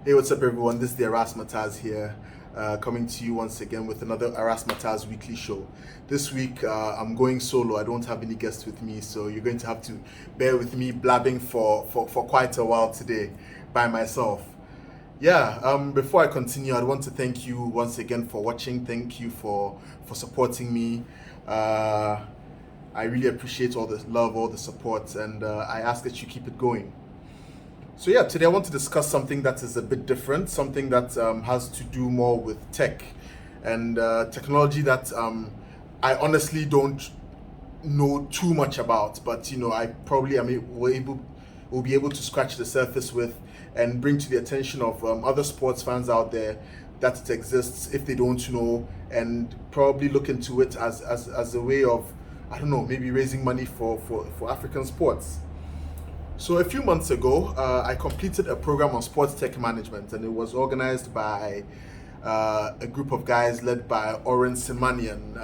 Hey, what's up, everyone? This is the Erasmataz here, coming to you once again with another Erasmataz weekly show. This week, I'm going solo. I don't have any guests with me, so you're going to have to bear with me blabbing for quite a while today by myself. Before I continue, I want to thank you once again for watching. Thank you for supporting me. I really appreciate all the love, all the support, and I ask that you keep it going. So today I want to discuss something that is a bit different, something that has to do more with tech and technology that I honestly don't know too much about, but I probably will be able to scratch the surface with and bring to the attention of other sports fans out there that it exists if they don't know, and probably look into it as a way of, I don't know, maybe raising money for African sports. So a few months ago, I completed a program on sports tech management, and it was organized by a group of guys led by Oren Simanian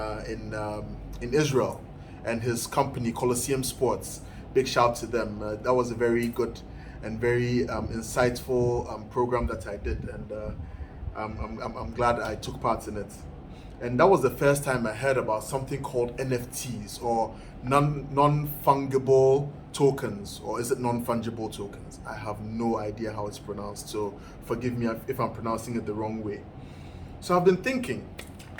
in Israel and his company Colosseum Sports. Big shout to them. That was a very good and very insightful program that I did, and I'm glad I took part in it. And that was the first time I heard about something called NFTs, or non-fungible tokens, or is it non-fungible tokens? I have no idea how it's pronounced, so forgive me if I'm pronouncing it the wrong way. So I've been thinking,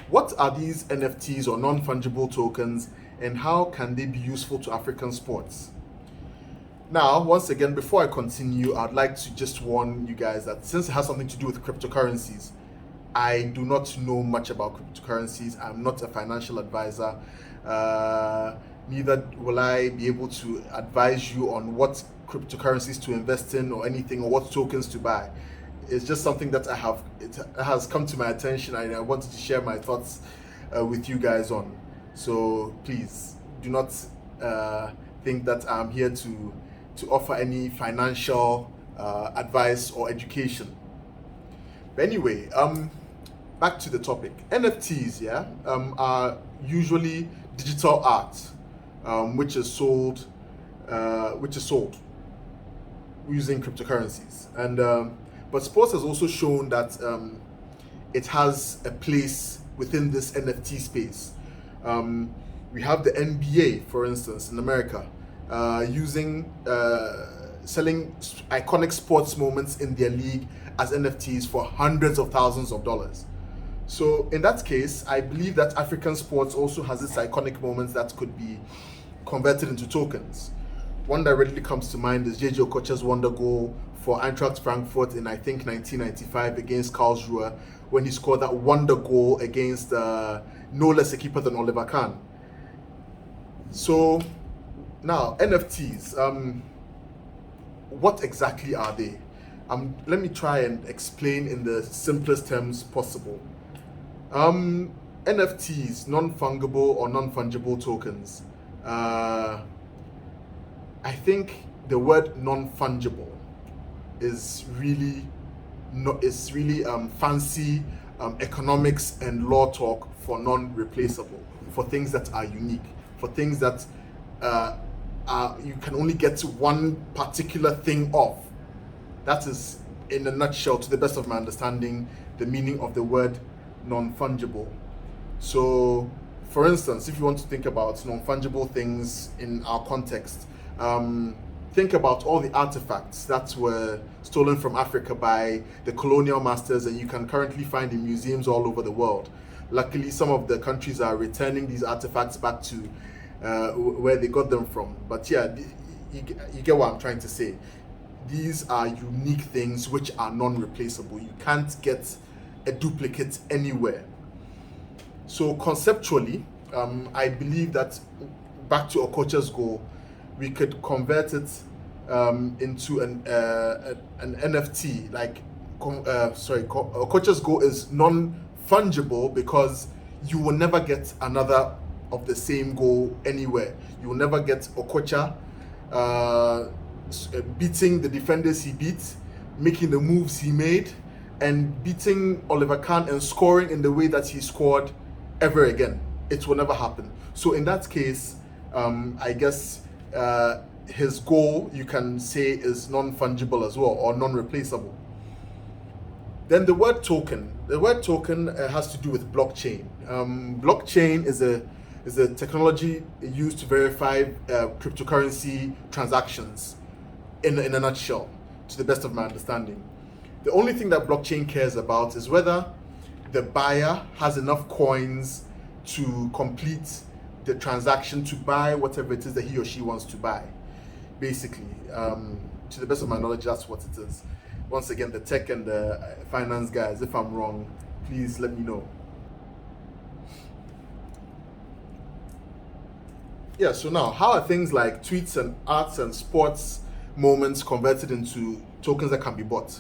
what are these NFTs or non-fungible tokens, and how can they be useful to African sports? Now, once again, before I continue, I'd like to just warn you guys that since it has something to do with cryptocurrencies, I do not know much about cryptocurrencies. I'm not a financial advisor. Neither will I be able to advise you on what cryptocurrencies to invest in or anything, or what tokens to buy. It's just something that it has come to my attention, and I wanted to share my thoughts with you guys on. So please do not think that I'm here to offer any financial advice or education. But anyway, back to the topic. NFTs, are usually digital art, which is sold using cryptocurrencies. And but sports has also shown that it has a place within this NFT space. We have the NBA, for instance, in America, selling iconic sports moments in their league as NFTs for hundreds of thousands of dollars. So in that case, I believe that African sports also has its iconic moments that could be converted into tokens. One that readily comes to mind is JJ Okocha's wonder goal for Eintracht Frankfurt in, I think, 1995 against Karlsruhe, when he scored that wonder goal against no less a keeper than Oliver Kahn. So now, NFTs, what exactly are they? Let me try and explain in the simplest terms possible. NFTs, non-fungible or non-fungible tokens. I think the word non-fungible is really fancy economics and law talk for non-replaceable, for things that are unique, for things that you can only get one particular thing of. That is, in a nutshell, to the best of my understanding, the meaning of the word non-fungible. So, for instance, if you want to think about non-fungible things in our context, think about all the artifacts that were stolen from Africa by the colonial masters, and you can currently find in museums all over the world. Luckily, some of the countries are returning these artifacts back to where they got them from. But you get what I'm trying to say. These are unique things which are non-replaceable. You can't get a duplicate anywhere. So conceptually, I believe that, back to Okocha's goal, we could convert it into an NFT. Okocha's goal is non-fungible because you will never get another of the same goal anywhere. You will never get Okocha beating the defenders he beat, making the moves he made, and beating Oliver Kahn and scoring in the way that he scored ever again. It will never happen. So in that case, I guess his goal, you can say, is non-fungible as well, or non-replaceable. Then the word token. The word token has to do with blockchain. Blockchain is a technology used to verify cryptocurrency transactions in a nutshell, to the best of my understanding. The only thing that blockchain cares about is whether the buyer has enough coins to complete the transaction to buy whatever it is that he or she wants to buy. Basically, to the best of my knowledge, that's what it is. Once again, the tech and the finance guys, if I'm wrong, please let me know. Yeah, so now, how are things like tweets and arts and sports moments converted into tokens that can be bought?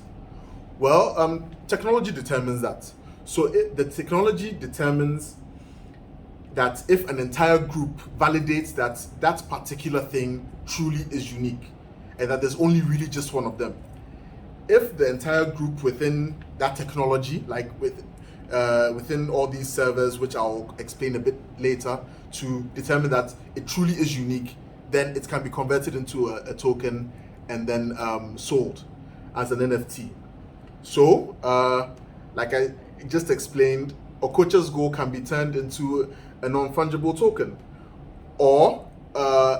Well, technology determines that. So the technology determines that if an entire group validates that that particular thing truly is unique and that there's only really just one of them. If the entire group within that technology, like within all these servers, which I'll explain a bit later, to determine that it truly is unique, then it can be converted into a token and then sold as an NFT. So, like I just explained, Okocha's goal can be turned into a non-fungible token. Or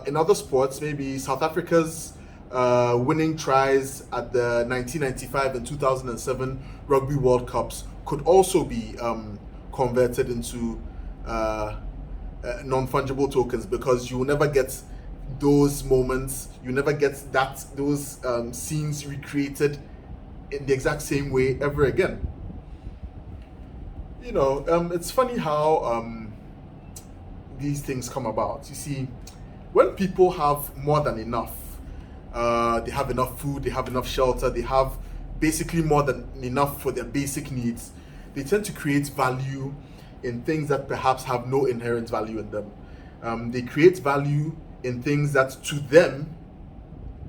in other sports, maybe South Africa's winning tries at the 1995 and 2007 Rugby World Cups could also be converted into non-fungible tokens, because you will never get those moments, you never get those scenes recreated in the exact same way ever again. You know, it's funny how these things come about. You see, when people have more than enough, they have enough food, they have enough shelter, they have basically more than enough for their basic needs, they tend to create value in things that perhaps have no inherent value in them. They create value in things that to them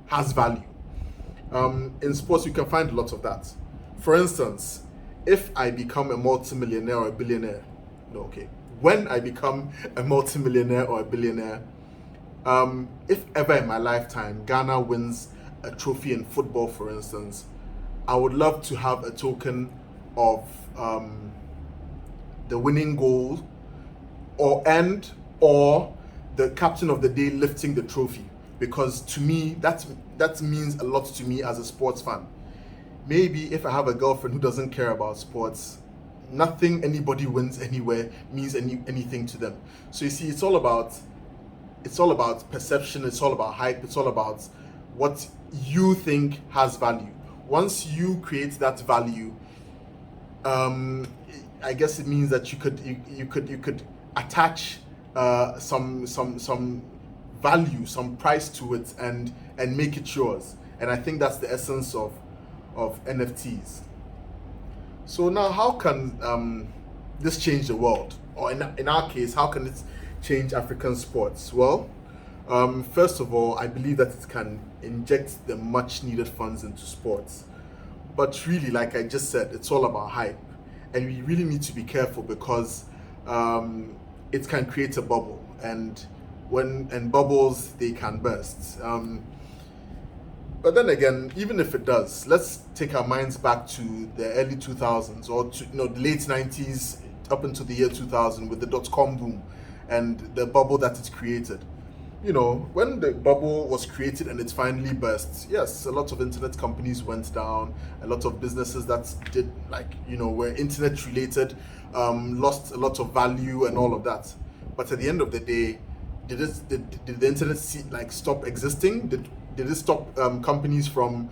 has value. In sports, you can find a lot of that. For instance, if I become a multimillionaire or a billionaire, no, okay, when I become a multimillionaire or a billionaire, if ever in my lifetime Ghana wins a trophy in football, for instance, I would love to have a token of the winning goal or the captain of the day lifting the trophy, because to me that means a lot to me as a sports fan. Maybe if I have a girlfriend who doesn't care about sports, nothing anybody wins anywhere means anything to them. So you see, it's all about perception, it's all about hype, it's all about what you think has value. Once you create that value, I guess it means that you could attach some value, some price to it, and make it yours. And I think that's the essence of NFTs. So now, how can this change the world? Or in our case, how can it change African sports? Well, first of all, I believe that it can inject the much needed funds into sports. But really, like I just said, it's all about hype. And we really need to be careful, because it can create a bubble. And bubbles, they can burst. But then again, even if it does, let's take our minds back to the early 2000s, or the late 90s up into the year 2000 with the dot-com boom and the bubble that it created. You know, when the bubble was created and it finally burst, yes, a lot of internet companies went down, a lot of businesses that did, were internet related, lost a lot of value and all of that. But at the end of the day, did the internet stop existing? Did it stop companies from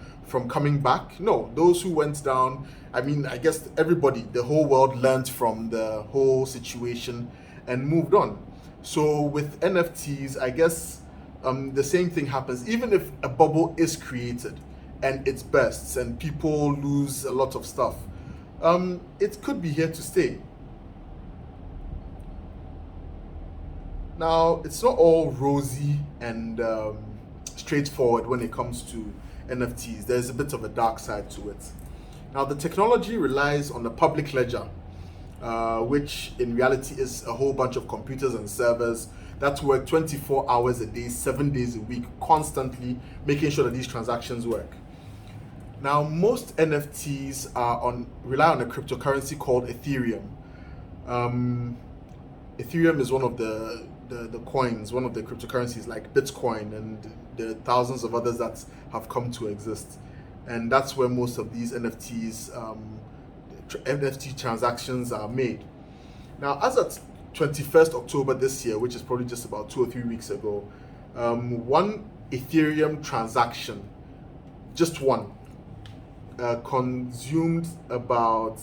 coming back? No. Those who went down, I guess everybody, the whole world learned from the whole situation and moved on. So with NFTs, I guess the same thing happens. Even if a bubble is created and it bursts and people lose a lot of stuff, it could be here to stay. Now, it's not all rosy and straightforward when it comes to NFTs. There's a bit of a dark side to it. Now, the technology relies on the public ledger, which in reality is a whole bunch of computers and servers that work 24 hours a day, 7 days a week, constantly making sure that these transactions work. Now, most NFTs rely on a cryptocurrency called Ethereum. Um, Ethereum is one of the coins, one of the cryptocurrencies like Bitcoin and the thousands of others that have come to exist. And that's where most of these NFT transactions are made. Now, as at 21st October this year, which is probably just about 2 or 3 weeks ago, one Ethereum transaction, just one, consumed about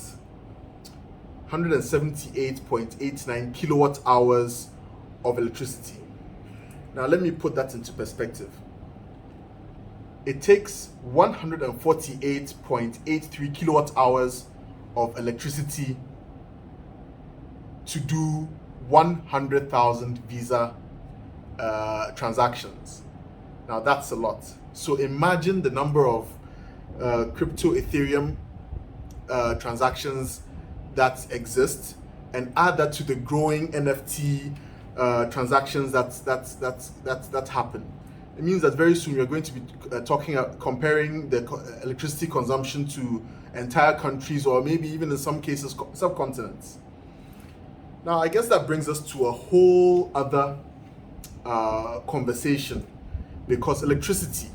178.89 kilowatt hours of electricity. Now, let me put that into perspective. It takes 148.83 kilowatt hours of electricity to do 100,000 Visa transactions. Now, that's a lot. So imagine the number of crypto Ethereum transactions that exist, and add that to the growing NFT transactions that happen. It means that very soon we're going to be comparing the electricity consumption to entire countries, or maybe even in some cases subcontinents. Now, I guess that brings us to a whole other conversation, because electricity,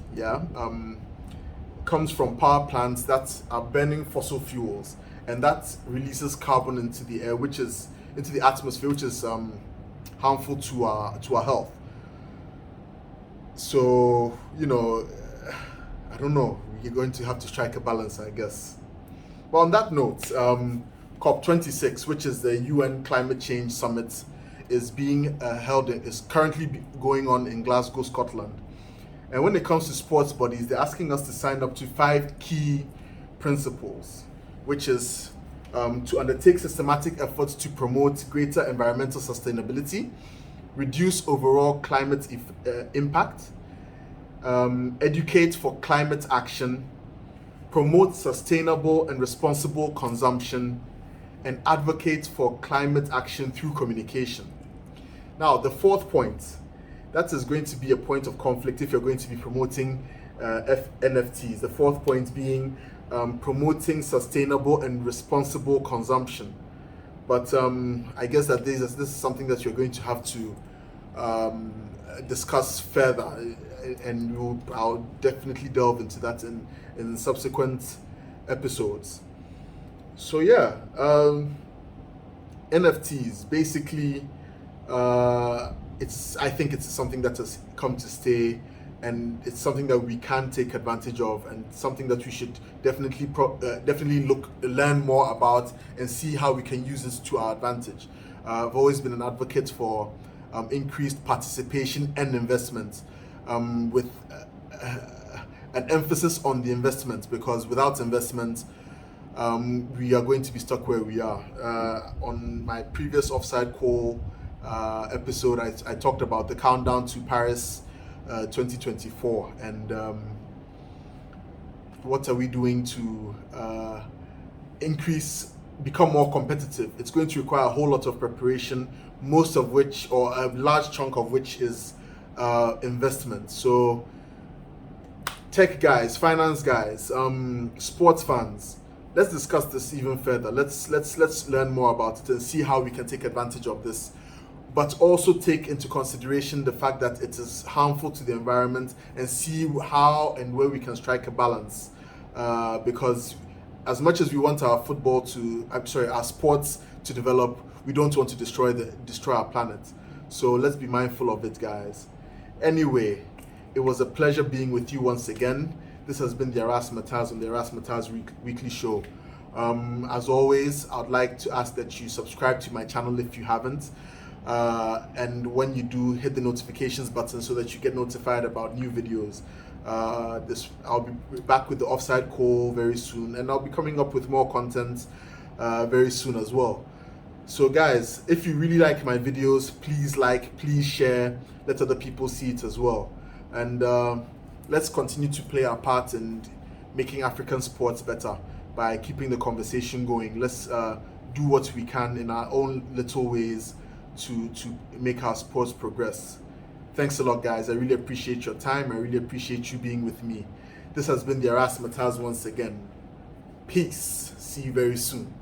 comes from power plants that are burning fossil fuels, and that releases carbon into the air, into the atmosphere, which is harmful to our health. So, I don't know. You're going to have to strike a balance, I guess. But on that note, COP26, which is the UN Climate Change Summit, is currently going on in Glasgow, Scotland. And when it comes to sports bodies, they're asking us to sign up to 5 key principles, which is to undertake systematic efforts to promote greater environmental sustainability, reduce overall climate impact, educate for climate action, promote sustainable and responsible consumption, and advocate for climate action through communication. Now, the fourth point, that is going to be a point of conflict if you're going to be promoting NFTs. The fourth point being promoting sustainable and responsible consumption. But I guess that this is something that you're going to have to discuss further, and I'll definitely delve into that in subsequent episodes. So yeah, NFTs basically, I think it's something that has come to stay, and it's something that we can take advantage of, and something that we should definitely learn more about and see how we can use this to our advantage. I've always been an advocate for increased participation and investment, with an emphasis on the investment, because without investment, we are going to be stuck where we are. On my previous Offside Call episode, I talked about the countdown to Paris 2024, and what are we doing to become more competitive. It's going to require a whole lot of preparation, most of which, or a large chunk of which, is investment. So tech guys, finance guys, sports fans, let's discuss this even further. Let's learn more about it and see how we can take advantage of this, but also take into consideration the fact that it is harmful to the environment, and see how and where we can strike a balance. Because as much as we want our sports to develop, we don't want to destroy our planet. So let's be mindful of it, guys. Anyway, it was a pleasure being with you once again. This has been the Erasmataz on the Erasmataz Weekly Show. As always, I'd like to ask that you subscribe to my channel if you haven't. And when you do, hit the notifications button so that you get notified about new videos. I'll be back with the Offside Call very soon, and I'll be coming up with more content very soon as well. So guys, if you really like my videos, please share, let other people see it as well. And let's continue to play our part in making African sports better by keeping the conversation going. Let's do what we can in our own little ways to make our sports progress. Thanks a lot, guys. I really appreciate your time. I really appreciate you being with me. This has been the Erasmataz once again. Peace. See you very soon.